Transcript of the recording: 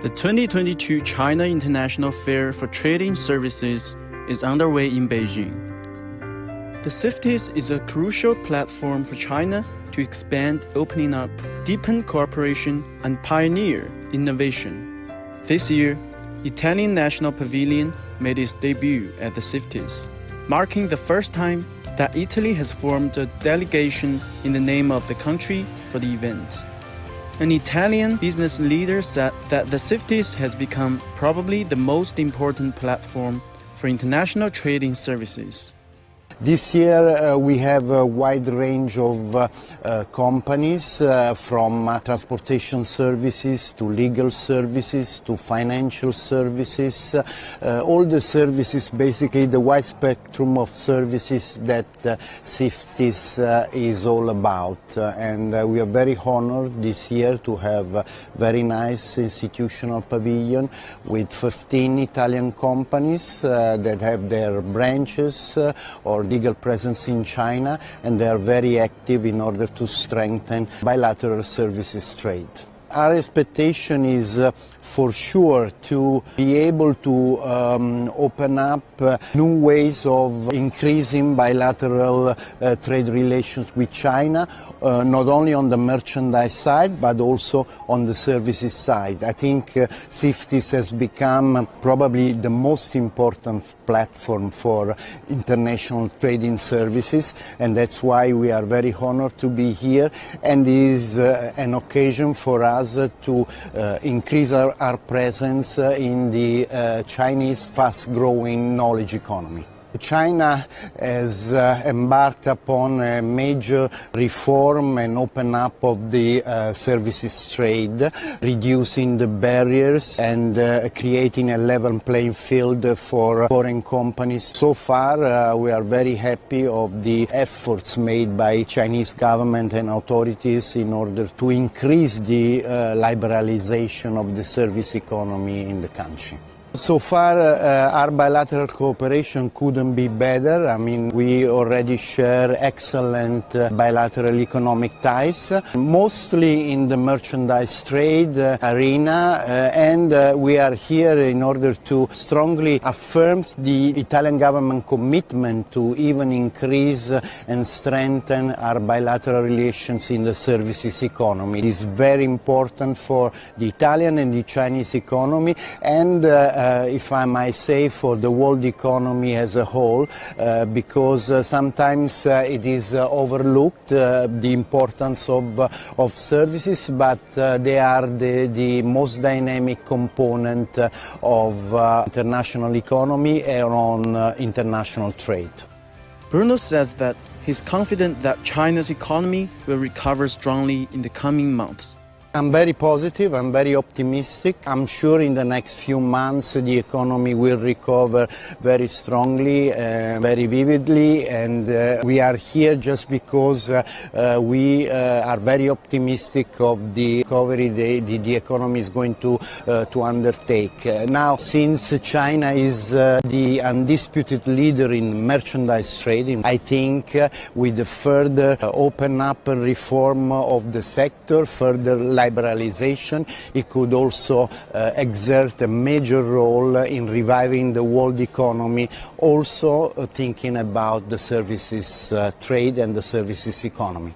The 2022 China International Fair for Trading Services is underway in Beijing. The CIFTIS is a crucial platform for China to expand, opening up, deepen cooperation, and pioneer innovation. This year, Italian National Pavilion made its debut at the CIFTIS, marking the first time that Italy has formed a delegation in the name of the country for the event. An Italian business leader said that the CIFTIS has become probably the most important platform for international trading services. This year we have a wide range of companies from transportation services to legal services to financial services, all the services, basically the wide spectrum of services that CIFTIS is all about. And we are very honored this year to have a very nice institutional pavilion with 15 Italian companies that have their branches or legal presence in China, and they are very active in order to strengthen bilateral services trade. Our expectation is for sure to be able to open up new ways of increasing bilateral trade relations with China, not only on the merchandise side but also on the services side. I think CIFTIS has become probably the most important platform for international trading services, and that's why we are very honored to be here, and it is an occasion for us to increase our presence in the Chinese fast-growing knowledge economy. China has embarked upon a major reform and open up of the services trade, reducing the barriers and creating a level playing field for foreign companies. So far we are very happy of the efforts made by Chinese government and authorities in order to increase the liberalization of the service economy in the country. So far, our bilateral cooperation couldn't be better. I mean, we already share excellent bilateral economic ties, mostly in the merchandise trade arena, and we are here in order to strongly affirm the Italian government commitment to even increase and strengthen our bilateral relations in the services economy. It is very important for the Italian and the Chinese economy, and if I might say, for the world economy as a whole, because sometimes it is overlooked, the importance of services, but they are the most dynamic component of international economy and on international trade. Bruno says that he's confident that China's economy will recover strongly in the coming months. I'm very positive, I'm very optimistic. I'm sure in the next few months the economy will recover very strongly, very vividly, and we are here just because we are very optimistic of the recovery the economy is going to undertake. Now, since China is the undisputed leader in merchandise trading, I think with the further open up and reform of the sector, further liberalization, it could also exert a major role in reviving the world economy, also thinking about the services trade and the services economy.